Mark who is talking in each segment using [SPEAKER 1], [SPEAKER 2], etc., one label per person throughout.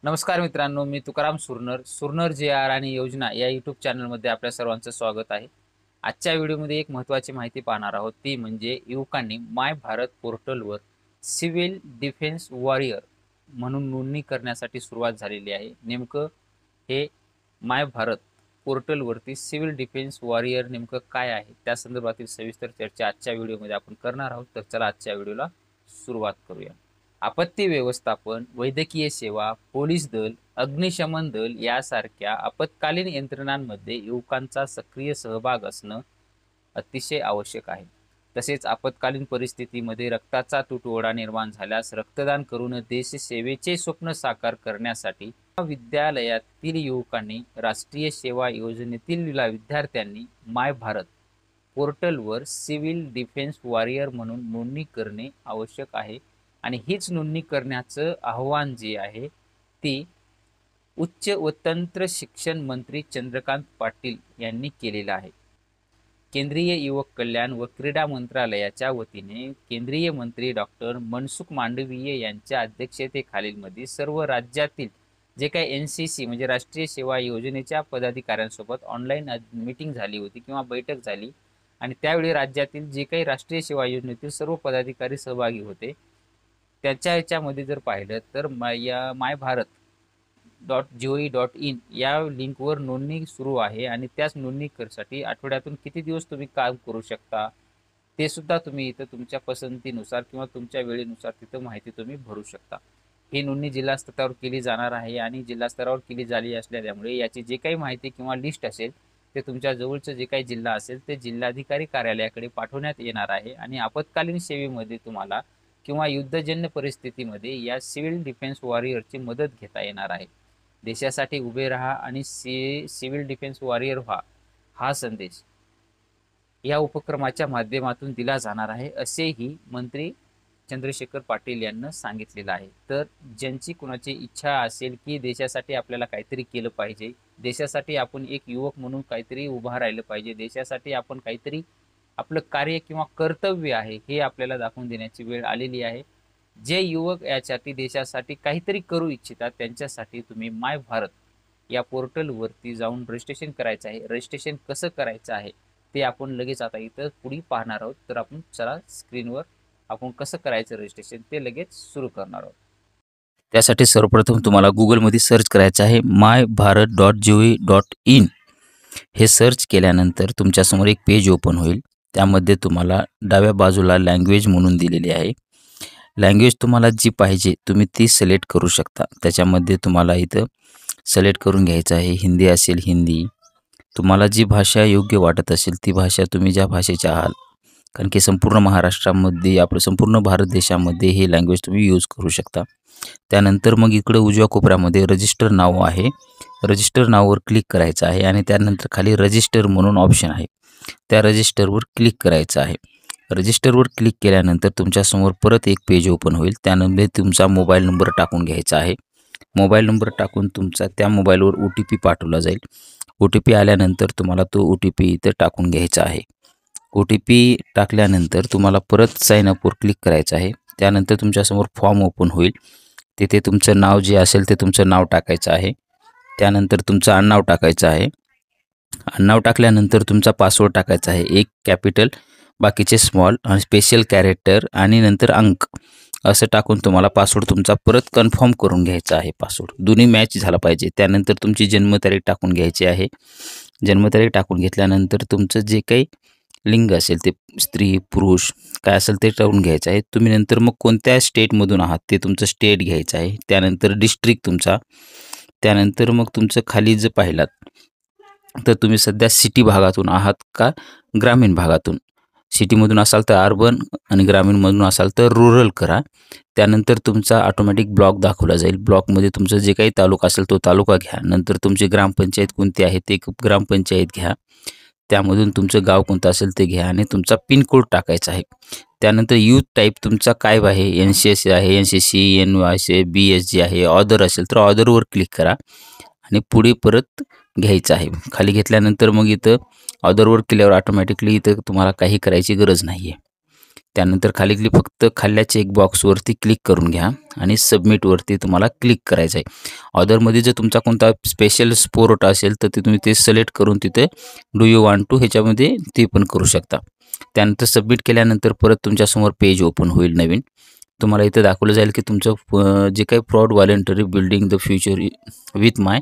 [SPEAKER 1] नमस्कार मित्रांनो, मी तुकाराम सुरनर जे आर आणि योजना या यूट्यूब चॅनलमध्ये आपल्या सर्वांचं स्वागत आहे. आजच्या व्हिडिओमध्ये एक महत्त्वाची माहिती पाहणार आहोत, ती म्हणजे युवकांनी माय भारत पोर्टलवर सिव्हिल डिफेन्स वॉरियर म्हणून नोंदणी करण्यासाठी सुरुवात झालेली आहे. नेमकं हे माय भारत पोर्टलवरती सिव्हिल डिफेन्स वॉरियर नेमकं काय आहे, त्या संदर्भातील सविस्तर चर्चा आजच्या व्हिडिओमध्ये आपण करणार आहोत. तर चला आजच्या व्हिडिओला सुरुवात करूया. आपत्ती व्यवस्थापन, वैद्यकीय सेवा, पोलीस दल, अग्निशमन दल यासारख्या आपत्कालीन यंत्रणांमध्ये युवकांचा सक्रिय सहभाग असणं अतिशय आवश्यक आहे. तसेच आपत्कालीन परिस्थितीमध्ये रक्ताचा तुटवडा निर्माण झाल्यास रक्तदान करून देशसेवेचे स्वप्न साकार करण्यासाठी विद्यालयातील युवकांनी, राष्ट्रीय सेवा योजनेतील विद्यार्थ्यांनी माय भारत पोर्टलवर सिव्हिल डिफेन्स वॉरियर म्हणून नोंदणी करणे आवश्यक आहे. आणि हीच नोंदणी करण्याचं आव्हान जे आहे ती उच्च व तंत्र शिक्षण मंत्री चंद्रकांत पाटील यांनी केलेलं आहे. केंद्रीय युवक कल्याण व क्रीडा मंत्रालयाच्या वतीने केंद्रीय मंत्री डॉक्टर मनसुख मांडवीय यांच्या अध्यक्षतेखालील सर्व राज्यातील जे काही NCC म्हणजे राष्ट्रीय सेवा योजनेच्या पदाधिकाऱ्यांसोबत ऑनलाईन मीटिंग झाली होती किंवा बैठक झाली आणि त्यावेळी राज्यातील जे काही राष्ट्रीय सेवा योजनेतील सर्व पदाधिकारी सहभागी होते. त्याच्या ह्याच्यामध्ये जर पाहिलं तर माय भारत .gov.in या लिंकवर नोंदणी सुरू आहे आणि त्याच नोंदणीसाठी आठवड्यातून किती दिवस तुम्ही काम करू शकता ते सुद्धा तुम्ही इथं तुमच्या पसंतीनुसार किंवा तुमच्या वेळेनुसार तिथं माहिती तुम्ही भरू शकता. ही नोंदणी जिल्हा स्तरावर केली जाणार आहे आणि जिल्हा स्तरावर केली झाली असल्यामुळे याची जे काही माहिती किंवा लिस्ट असेल ते तुमच्या जवळचं जे काही जिल्हा असेल ते जिल्हाधिकारी कार्यालयाकडे पाठवण्यात येणार आहे आणि आपत्कालीन सेवेमध्ये तुम्हाला किंवा युद्धजन्य परिस्थितीमध्ये या सिव्हिल डिफेन्स वॉरियरची मदत घेता येणार आहे. देशासाठी उभे राहा आणि सिव्हिल डिफेन्स वॉरियर व्हा हा संदेश या उपक्रमाच्या माध्यमातून दिला जाणार आहे, असेही मंत्री चंद्रशेखर पाटील यांना सांगितलेलं आहे. तर ज्यांची कुणाची इच्छा असेल की देशासाठी आपल्याला काहीतरी केलं पाहिजे, देशासाठी आपण एक युवक म्हणून काहीतरी उभा राहिलं पाहिजे, देशासाठी आपण काहीतरी आपलं कार्य किंवा कर्तव्य आहे हे आपल्याला दाखवून देण्याची वेळ आलेली आहे. जे युवक यासाठी देशासाठी काहीतरी करू इच्छितात त्यांच्यासाठी तुम्ही माय भारत या पोर्टलवरती जाऊन रजिस्ट्रेशन करायचं आहे. रजिस्ट्रेशन कसं करायचं आहे ते आपण लगेच आता इथं पुढे पाहणार आहोत. तर आपण चला स्क्रीनवर आपण कसं करायचं रजिस्ट्रेशन ते लगेच सुरू करणार आहोत.
[SPEAKER 2] त्यासाठी सर्वप्रथम तुम्हाला गुगलमध्ये सर्च करायचं आहे mybharat.gov.in. हे सर्च केल्यानंतर तुमच्यासमोर एक पेज ओपन होईल. त्यामध्ये तुम्हाला डाव्या बाजूला लँग्वेज म्हणून दिलेली आहे. लँग्वेज तुम्हाला जी पाहिजे तुम्ही ती सिलेक्ट करू शकता. त्याच्यामध्ये तुम्हाला इथं सिलेक्ट करून घ्यायचं आहे. हिंदी असेल हिंदी, तुम्हाला जी भाषा योग्य वाटत असेल ती भाषा तुम्ही ज्या भाषेच्या आहात, कारण की संपूर्ण महाराष्ट्रामध्ये आपलं संपूर्ण भारत देशामध्ये हे लँग्वेज तुम्ही यूज करू शकता. त्यानंतर मग इकडे उजव्या कोपऱ्यामध्ये रजिस्टर नाव आहे. रजिस्टर नावावर क्लिक करायचं आहे आणि त्यानंतर खाली रजिस्टर म्हणून ऑप्शन आहे, त्या रजिस्टरवर क्लिक करायचं आहे. रजिस्टरवर क्लिक केल्यानंतर तुमच्यासमोर परत एक पेज ओपन होईल. त्यानंतर तुमचा मोबाईल नंबर टाकून घ्यायचा आहे. मोबाईल नंबर टाकून तुमचा त्या मोबाईलवर OTP पाठवला जाईल. OTP आल्यानंतर तुम्हाला तो OTP इथं टाकून घ्यायचा आहे. OTP टाकल्यानंतर तुम्हाला परत साइन अपवर क्लिक करायचं आहे. त्यानंतर तुमच्यासमोर फॉर्म ओपन होईल. तिथे तुमचं नाव जे असेल ते तुमचं नाव टाकायचं आहे. त्यानंतर तुमचं आडनाव टाकायचं आहे. आडनाव टाकल्यानंतर तुमचा पासवर्ड टाकायचा आहे. एक कॅपिटल, बाकीचे स्मॉल आणि स्पेशल कॅरेक्टर आणि नंतर अंक असं टाकून तुम्हाला पासवर्ड तुमचा परत कन्फर्म करून घ्यायचा आहे. पासवर्ड दोन्ही मॅच झाला पाहिजे. त्यानंतर तुमची जन्मतारीख टाकून घ्यायची आहे. जन्मतारीख टाकून घेतल्यानंतर तुमचं जे काही लिंग असेल ते स्त्री पुरुष काय असेल ते टाकून घ्यायचं आहे. तुम्ही नंतर मग कोणत्या स्टेटमधून आहात ते तुमचं स्टेट घ्यायचं आहे. त्यानंतर डिस्ट्रिक्ट तुमचा. त्यानंतर मग तुमचं खाली जर पाहिलात तर तुम्ही सध्या सिटी भागातून आहात का ग्रामीण भागातून. सिटीमधून असाल तर अर्बन आणि ग्रामीणमधून असाल तर रुरल करा. त्यानंतर तुमचा ऑटोमॅटिक ब्लॉक दाखवला जाईल. ब्लॉकमध्ये तुमचं जे काही तालुका असेल तो तालुका घ्या. नंतर तुमची ग्रामपंचायत कोणती आहे ते ग्रामपंचायत घ्या. त्यामधून तुमचं गाव कोणतं असेल ते घ्या आणि तुमचा पिनकोड टाकायचा आहे. त्यानंतर यूथ टाईप तुमचा काय आहे, NCS आहे, NCC, NYC, BSG आहे, ऑदर असेल तर ऑदरवर क्लिक करा आणि पुढे परत घ्यायचं आहे. खाली घेतल्यानंतर मग इथं ऑदरवर केल्यावर ऑटोमॅटिकली इथं तुम्हाला काही करायची गरज नाही आहे. त्यानंतर खाली फक्त खाल्ल्या चेकबॉक्सवरती क्लिक करून घ्या आणि सबमिटवरती तुम्हाला क्लिक करायचं आहे. ऑदरमध्ये जर तुमचा कोणता स्पेशल स्पोर्ट असेल तर ते तुम्ही ते सिलेक्ट करून तिथे डू यू वॉन्ट टू ह्याच्यामध्ये ते पण करू शकता. त्यानंतर सबमिट केल्यानंतर परत तुमच्यासमोर पेज ओपन होईल नवीन. तुम्हाला इथं दाखवलं जाईल की तुमचं जे काही proud voluntary building the future with my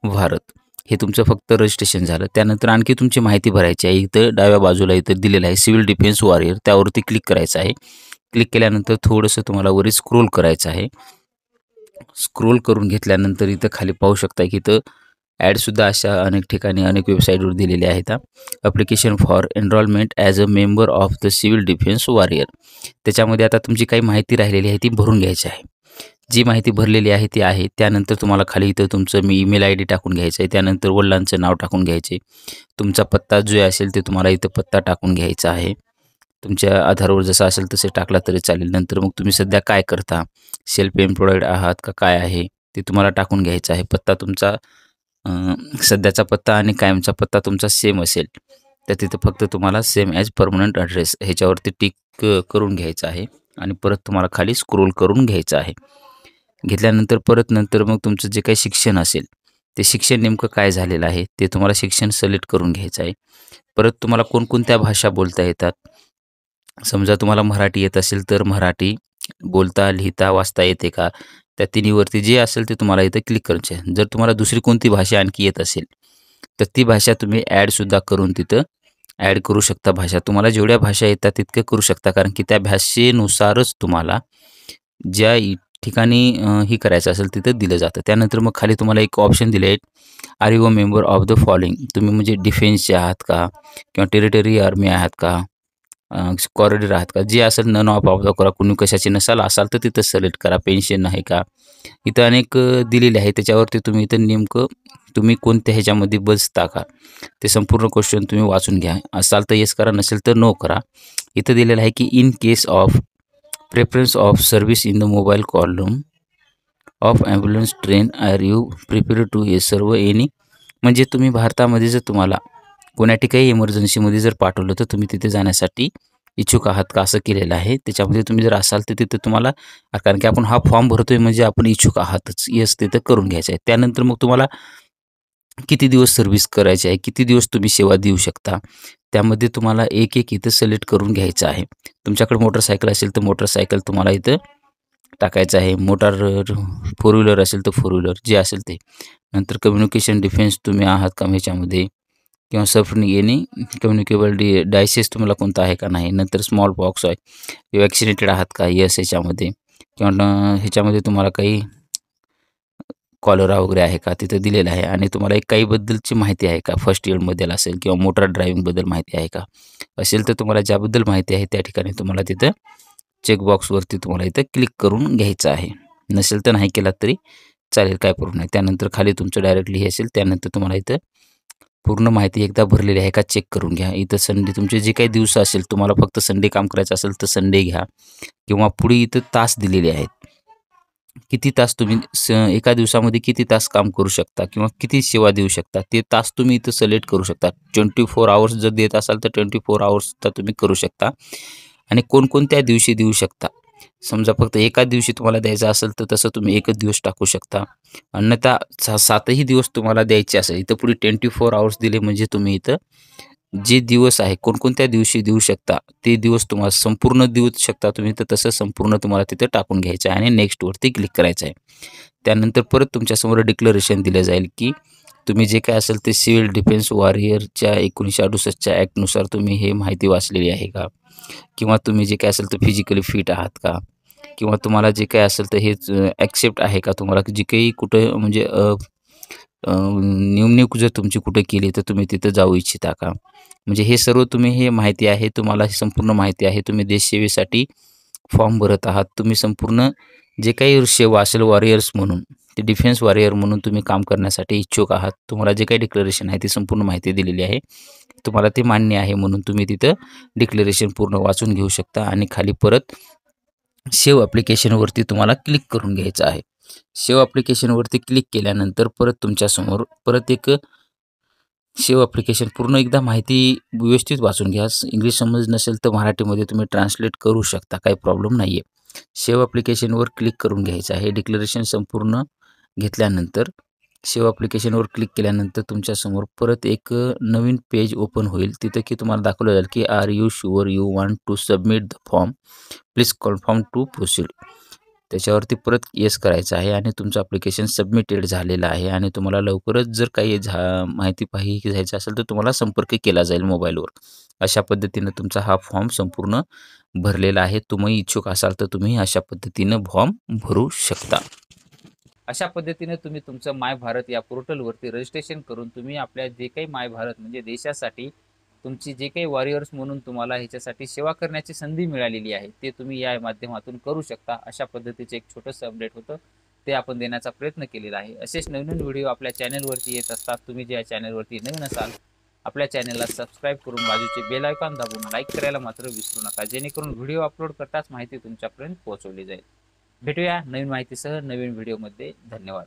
[SPEAKER 2] Bharat हे तुमचं फक्त रजिस्ट्रेशन झालं. त्यानंतर आणखी तुमची माहिती भरायची आहे. इथं डाव्या बाजूला इथं दिलेलं आहे सिव्हिल डिफेन्स वॉरियर, त्यावरती क्लिक करायचं आहे. क्लिक केल्यानंतर थोडंसं तुम्हाला वरी स्क्रोल करायचं आहे. स्क्रोल करून घेतल्यानंतर इथं खाली पाहू शकता की इथं ॲडसुद्धा अशा अनेक ठिकाणी अनेक वेबसाईटवर दिलेले आहेत. Application for enrolment as a member of the civil defence warrior. त्याच्यामध्ये आता तुमची काही माहिती राहिलेली आहे ती भरून घ्यायची आहे. जी माहिती भरलेली आहे ती आहे. त्यानंतर तुम्हाला खाली इथं तुमचं ईमेल आय डी टाकून घ्यायचं आहे. त्यानंतर वडिलांचं नाव टाकून घ्यायचे. तुमचा पत्ता जो असेल ते तुम्हाला इथं पत्ता टाकून घ्यायचा आहे. तुमच्या आधारवर जसं असेल तसे टाकला तरी चालेल. नंतर मग तुम्ही सध्या काय करता, सेल्फ एम्प्लॉईड आहात का काय आहे ते तुम्हाला टाकून घ्यायचं आहे. पत्ता तुमचा सध्याचा पत्ता आणि कायमचा पत्ता तुमचा सेम असेल तर तिथं फक्त तुम्हाला सेम ॲज परमनंट ॲड्रेस ह्याच्यावरती टिक करून घ्यायचं आहे आणि परत तुम्हाला खाली स्क्रोल करून घ्यायचं आहे. घेतल्यानंतर परत नंतर मग तुमचं जे काही शिक्षण असेल ते शिक्षण नेमकं काय झालेलं आहे ते तुम्हाला शिक्षण सिलेक्ट करून घ्यायचं आहे. परत तुम्हाला कोणकोणत्या भाषा बोलता येतात. समजा तुम्हाला मराठी येत असेल तर मराठी बोलता, लिहिता, वाचता येते का? त्या तिन्हीवरती जे असेल ते तुम्हाला इथं क्लिक करायचं आहे. जर तुम्हाला दुसरी कोणती भाषा आणखी येत असेल तर ती भाषा तुम्ही ॲडसुद्धा करून तिथं ॲड करू शकता. भाषा तुम्हाला जेवढ्या भाषा येतात तितकं करू शकता, कारण की त्या भाषेनुसारच तुम्हाला ज्या ठिकाणी ही करायचं असेल तिथं दिलं जातं. त्यानंतर मग खाली तुम्हाला एक ऑप्शन दिले आहे, are you a member of the following. तुम्ही म्हणजे डिफेन्सचे आहात का किंवा टेरिटरी आर्मी आहात का, कॉरिडॉर आहात का, जे असेल नन ऑफ करा. कुणी कशाचे नसाल असाल तर तिथं सिलेक्ट करा. पेन्शन आहे का, इथं अनेक दिलेले आहे. त्याच्यावरती तुम्ही इथं नेमकं तुम्ही कोणत्या ह्याच्यामध्ये बसता का ते संपूर्ण क्वेश्चन तुम्ही वाचून घ्या. असाल तर येस करा, नसेल तर नो करा. इथं दिलेलं आहे की in case of preference of service in the mobile column of ambulance train are you prepare to हे सर्व एनी. म्हणजे तुम्ही भारतामध्ये जर तुम्हाला कोणा ठिकाणी इमर्जन्सीमध्ये जर पाठवलं तर तुम्ही तिथे जाण्यासाठी इच्छुक आहात का असं केलेलं आहे. त्याच्यामध्ये तुम्ही जर असाल तर तिथे तुम्हाला, कारण की आपण हा फॉर्म भरतोय म्हणजे आपण इच्छुक आहातच, येस तिथं करून घ्यायचं आहे. त्यानंतर मग तुम्हाला किती दिवस सर्व्हिस करायची आहे, किती दिवस तुम्ही सेवा देऊ शकता, त्यामध्ये तुम्हाला एक एक इथं सिलेक्ट करून घ्यायचं आहे. तुमच्याकडे मोटरसायकल असेल तर मोटरसायकल तुम्हाला इथं टाकायचं आहे. फोर व्हीलर असेल तर फोर व्हीलर जे असेल ते. नंतर कम्युनिकेशन डिफेन्स तुम्ही आहात का ह्याच्यामध्ये, किंवा एनी कम्युनिकेबल डायसेस तुम्हाला कोणता आहे का नाही. नंतर स्मॉल पॉक्स आहे, वॅक्सिनेटेड आहात का, येस ह्याच्यामध्ये. किंवा ह्याच्यामध्ये तुम्हाला काही कॉलरा वगैरे आहे का तिथं दिलेलं आहे. आणि तुम्हाला एक काहीबद्दलची माहिती आहे का, फर्स्ट एडबद्दल असेल किंवा मोटार ड्रायव्हिंगबद्दल माहिती आहे का, असेल तर तुम्हाला ज्याबद्दल माहिती आहे त्या ठिकाणी तुम्हाला तिथं चेकबॉक्सवरती तुम्हाला इथं क्लिक करून घ्यायचं आहे. नसेल तर नाही केलात तरी चालेल, काय प्रॉब्लेम नाही. त्यानंतर खाली तुमचं डायरेक्टली हे असेल. त्यानंतर तुम्हाला इथं पूर्ण माहिती एकदा भरलेली आहे का चेक करून घ्या. इथं संडे तुमचे जे काही दिवस असेल, तुम्हाला फक्त संडे काम करायचं असेल तर संडे घ्या, किंवा पुढे इथं तास दिलेले आहेत. किती तास तुम्ही एका दिवसामध्ये किती तास काम करू शकता किंवा किती सेवा देऊ शकता ते तास तुम्ही इथं सिलेक्ट करू शकता. 24 आवर्स जर देत असाल तर 24 आवर्सचा तुम्ही करू शकता. आणि कोणकोणत्या दिवशी देऊ शकता. समजा फक्त एका दिवशी तुम्हाला द्यायचं असेल तर तसं तुम्ही एकच दिवस टाकू शकता. अन्यथा 7ही दिवस तुम्हाला द्यायचे असेल, इथं पुढे 24 आवर्स दिले म्हणजे तुम्ही इथं जे दिवस आहे कोणकोणत्या दिवशी देऊ शकता ते दिवस तुम्हाला संपूर्ण देऊ शकता तुम्ही, तर तसं संपूर्ण तुम्हाला तिथं टाकून घ्यायचं आहे आणि नेक्स्टवरती क्लिक करायचं आहे. त्यानंतर परत तुमच्यासमोर डिक्लरेशन दिलं जाईल की तुम्ही जे काय असेल ते सिव्हिल डिफेन्स वॉरियरच्या 1968च्या ॲक्टनुसार तुम्ही हे माहिती वाचलेली आहे का, किंवा तुम्ही जे काय असेल तर फिजिकली फिट आहात का, किंवा तुम्हाला जे काय असेल तर हेच ॲक्सेप्ट आहे का तुम्हाला, जे काही कुठं म्हणजे नेमणूक जर तुमची कुठे केली तर तुम्ही तिथं जाऊ इच्छिता का. म्हणजे हे सर्व तुम्ही हे माहिती आहे, तुम्हाला ही संपूर्ण माहिती आहे. तुम्ही देशसेवेसाठी फॉर्म भरत आहात. तुम्ही संपूर्ण जे काही सेवा असेल वॉरियर्स म्हणून, ते डिफेन्स वॉरियर म्हणून तुम्ही काम करण्यासाठी इच्छुक आहात. तुम्हाला जे काही डिक्लेरेशन आहे ती संपूर्ण माहिती दिलेली आहे. तुम्हाला ते मान्य आहे म्हणून तुम्ही तिथं डिक्लेरेशन पूर्ण वाचून घेऊ शकता. आणि खाली परत सेव्ह ॲप्लिकेशनवरती तुम्हाला क्लिक करून घ्यायचं आहे. सेव्ह ॲप्लिकेशनवरती क्लिक केल्यानंतर परत तुमच्यासमोर परत एक शेव ॲप्लिकेशन पूर्ण एकदा माहिती व्यवस्थित वाचून घ्या. इंग्लिश समज नसेल तर मराठीमध्ये तुम्ही ट्रान्सलेट करू शकता, काही प्रॉब्लेम नाही आहे. शेव ॲप्लिकेशनवर क्लिक करून घ्यायचं आहे. डिक्लेरेशन संपूर्ण घेतल्यानंतर शेव ॲप्लिकेशनवर क्लिक केल्यानंतर तुमच्यासमोर परत एक नवीन पेज ओपन होईल. तिथं की तुम्हाला दाखवलं जाईल की are you sure you want to submit the form, please confirm to proceed. त्याच्यावरती परत येस करायचं आहे आणि तुमचं ॲप्लिकेशन सबमिटेड झालेलं आहे आणि तुम्हाला लवकरच जर काही माहिती घ्यायची असेल तर तुम्हाला संपर्क केला जाईल मोबाईलवर. अशा पद्धतीनं तुमचा हा फॉर्म संपूर्ण भरलेला आहे. तुम्ही इच्छुक असाल तर तुम्ही अशा पद्धतीनं फॉर्म भरू शकता.
[SPEAKER 1] अशा पद्धतीने तुम्ही तुमचं माय भारत या पोर्टलवरती रजिस्ट्रेशन करून तुम्ही आपल्या जे काही माय भारत म्हणजे देशासाठी तुमची जे काही वॉरियर्स म्हणून तुम्हाला ह्याच्यासाठी सेवा करण्याची संधी मिळालेली आहे ते तुम्ही या माध्यमातून करू शकता. अशा पद्धतीचे एक छोटंसं अपडेट होतं ते आपण देण्याचा प्रयत्न केलेला आहे. असेच नवीन व्हिडिओ आपल्या चॅनलवरती येत असतात. तुम्ही जे या चॅनलवरती नवीन असाल आपल्या चॅनलला सबस्क्राईब करून बाजूचे बेल आयकॉन दाबून लाईक करायला मात्र विसरू नका, जेणेकरून व्हिडिओ अपलोड करताच माहिती तुमच्यापर्यंत पोहोचवली जाईल. भेटूया नवीन माहितीसह नवीन व्हिडिओमध्ये. धन्यवाद.